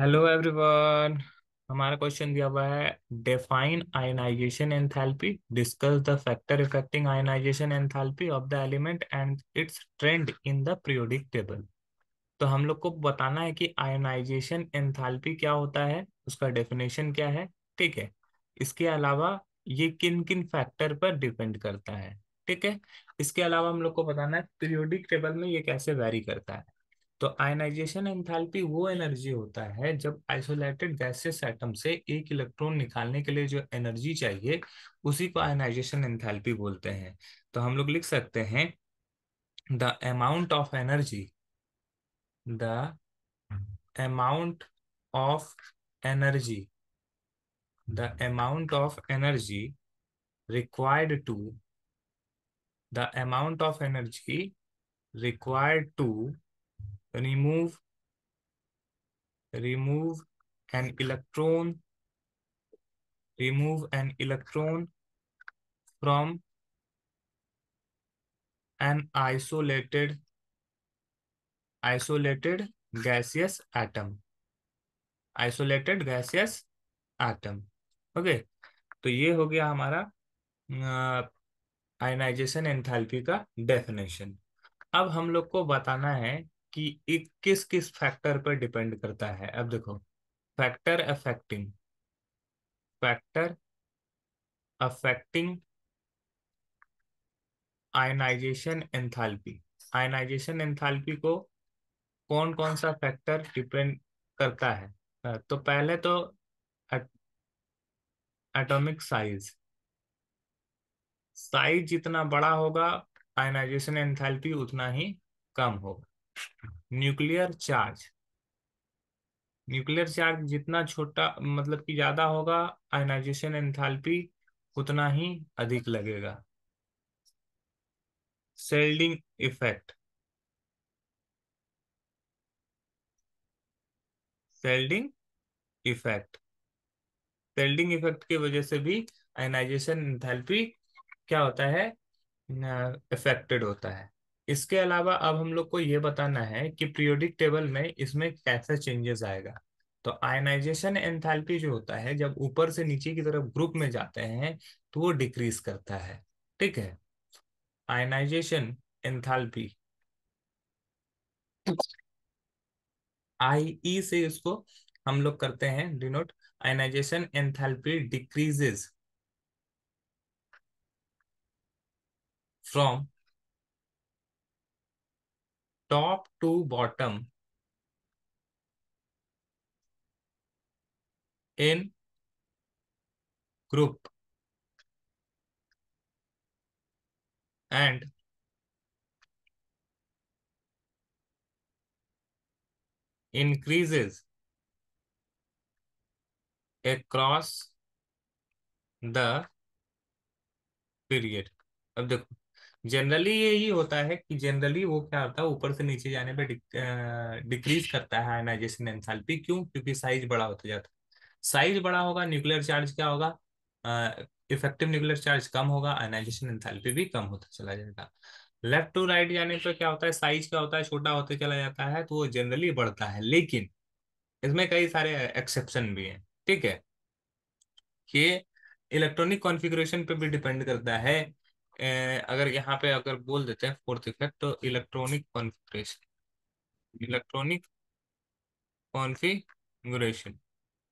Hello everyone. हमारा question दिया हुआ है, define ionisation enthalpy, discuss the factor effecting ionisation enthalpy of the element and its trend in the periodic table. तो हम लोग को बताना है कि आयनाइजेशन एंथैल्पी क्या होता है, उसका डेफिनेशन क्या है। ठीक है। इसके अलावा ये किन किन फैक्टर पर डिपेंड करता है। ठीक है। इसके अलावा हम लोग को बताना है पीरियोडिक टेबल में ये कैसे वेरी करता है। तो आयनाइजेशन एंथैल्पी वो एनर्जी होता है जब आइसोलेटेड गैसियस एटम से एक इलेक्ट्रॉन निकालने के लिए जो एनर्जी चाहिए उसी को आयनाइजेशन एंथैल्पी बोलते हैं। तो हम लोग लिख सकते हैं the amount of energy, the amount of energy, the amount of energy required to, the amount of energy required to remove remove an electron, remove an electron from an isolated gaseous atom, isolated gaseous atom। Okay. तो ये हो गया हमारा ionization enthalpy का definition. अब हम लोग को बताना है कि ये किस किस फैक्टर पर डिपेंड करता है। अब देखो, factor affecting, factor affecting ionisation enthalpy, ionisation enthalpy को कौन कौन सा फैक्टर डिपेंड करता है। तो पहले तो एटॉमिक साइज, साइज जितना बड़ा होगा आयनाइजेशन एंथैल्पी उतना ही कम होगा। न्यूक्लियर चार्ज, न्यूक्लियर चार्ज जितना छोटा मतलब कि ज्यादा होगा आयनाइजेशन एंथैल्पी उतना ही अधिक लगेगा। सेल्डिंग इफेक्ट, सेल्डिंग इफेक्ट, सेल्डिंग इफेक्ट की वजह से भी आयनाइजेशन एंथैल्पी क्या होता है, इफेक्टेड होता है। इसके अलावा अब हम लोग को ये बताना है कि पीरियोडिक टेबल में इसमें कैसे चेंजेस आएगा। तो आयनाइजेशन एंथैल्पी जो होता है जब ऊपर से नीचे की तरफ ग्रुप में जाते हैं तो वो डिक्रीज करता है। ठीक है। आयनाइजेशन एंथैल्पी, आई से इसको हम लोग करते हैं denote. Ionisation enthalpy decreases from top to bottom in group and increases across the period. अब देखो, जनरली यही होता है कि जनरली वो क्या होता है ऊपर से नीचे जाने पे डिक्रीज करता है आयनाइजेशन एंथैल्पी। क्यों? क्योंकि साइज बड़ा होता जाता है। साइज बड़ा होगा, न्यूक्लियर चार्ज क्या होगा, इफेक्टिव न्यूक्लियर चार्ज कम होगा, आयनाइजेशन एंथैल्पी भी कम होता चला जाएगा। लेफ्ट टू राइट जाने पर क्या होता है, साइज क्या होता है, छोटा होते चला जाता है तो वो जनरली बढ़ता है। लेकिन इसमें कई सारे एक्सेप्शन भी हैं। ठीक है। कि इलेक्ट्रॉनिक कॉन्फ़िगरेशन पे भी डिपेंड करता है। अगर यहाँ पे अगर बोल देते हैं फोर्थ इफेक्ट, तो इलेक्ट्रॉनिक कॉन्फ़िगरेशन, इलेक्ट्रॉनिक कॉन्फ़िगरेशन।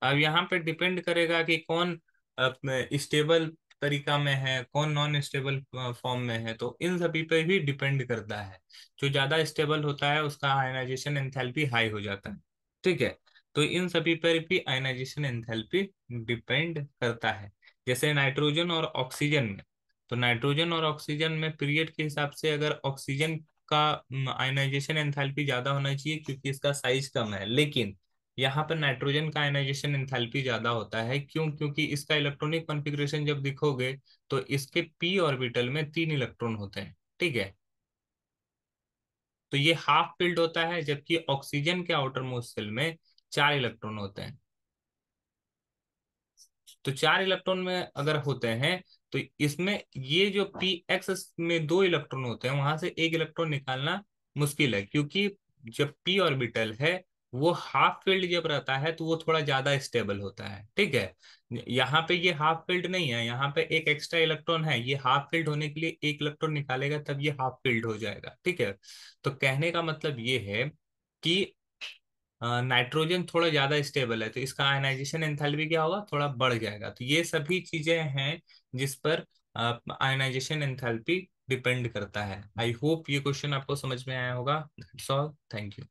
अब यहाँ पे डिपेंड करेगा कि कौन स्टेबल तरीका में है, कौन नॉन स्टेबल फॉर्म में है। तो इन सभी पे भी डिपेंड करता है। जो ज्यादा स्टेबल होता है उसका आयनाइजेशन एंथैल्पी हाई हो जाता है। ठीक है। तो इन सभी पर भी आयनाइजेशन एंथैल्पी डिपेंड करता है। जैसे नाइट्रोजन और ऑक्सीजन में, तो नाइट्रोजन और ऑक्सीजन में पीरियड के हिसाब से अगर ऑक्सीजन का आयनाइजेशन एंथैल्पी ज्यादा होना चाहिए क्योंकि इसका साइज कम है। लेकिन यहाँ पर नाइट्रोजन का आयनाइजेशन एंथैल्पी ज्यादा होता है। क्यों? क्योंकि इसका इलेक्ट्रॉनिक कॉन्फ़िगरेशन जब देखोगे तो इसके पी ऑर्बिटल में 3 इलेक्ट्रॉन होते हैं। ठीक है। तो ये हाफ फिल्ड होता है, जबकि ऑक्सीजन के आउटर मोस्ट शेल में 4 इलेक्ट्रॉन होते हैं। तो 4 इलेक्ट्रॉन में अगर होते हैं तो इसमें ये जो पी एक्स में 2 इलेक्ट्रॉन होते हैं वहां से एक इलेक्ट्रॉन निकालना मुश्किल है। क्योंकि जब पी ऑर्बिटल है वो हाफ फील्ड जब रहता है तो वो थोड़ा ज्यादा स्टेबल होता है, ठीक है। यहाँ पे ये हाफ फील्ड नहीं है, यहाँ पे एक एक्स्ट्रा इलेक्ट्रॉन है, ये हाफ फील्ड होने के लिए एक इलेक्ट्रॉन निकालेगा तब ये हाफ फील्ड हो जाएगा, ठीक है। तो कहने का मतलब ये है कि नाइट्रोजन थोड़ा ज्यादा स्टेबल है तो इसका आयनाइजेशन एंथैल्पी क्या होगा, थोड़ा बढ़ जाएगा। तो ये सभी चीजें हैं जिस पर आयनाइजेशन एंथैल्पी डिपेंड करता है। आई होप ये क्वेश्चन आपको समझ में आया होगा। That's all, thank you.